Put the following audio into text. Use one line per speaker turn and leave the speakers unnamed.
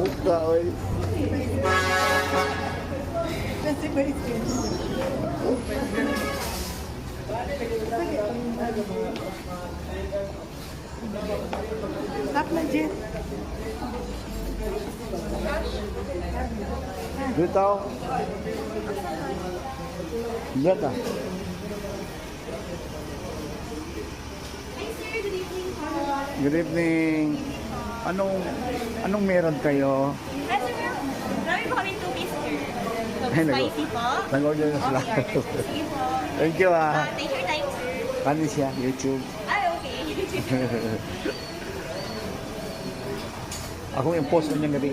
muka, oy.
Stop na, Jen.
Dito. Lihat ah. Good evening. Anong meron kayo?
Marami po kami 2-piece sir. So,
Ay,
spicy po.
Nag-order na sila.
Okay, order. Sige po.
Thank you ah.
Take your time, sir.
Kanin siya, YouTube.
Ay, okay.
Ako yung post ko niyang gabi.